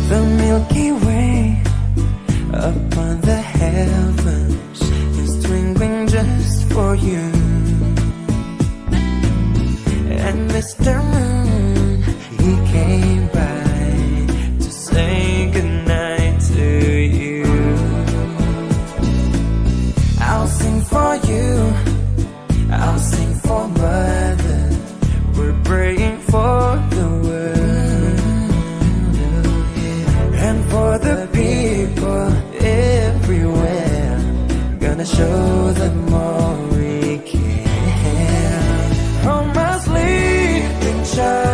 The Milky Way upon the heavens is twinkling just for you. And Mr. Moon, he came by to say goodnight to you. I'll sing for you, I'll sing for Mother. We're praying for the world and for the people everywhere. Gonna show them all we can. Oh, my sleeping child,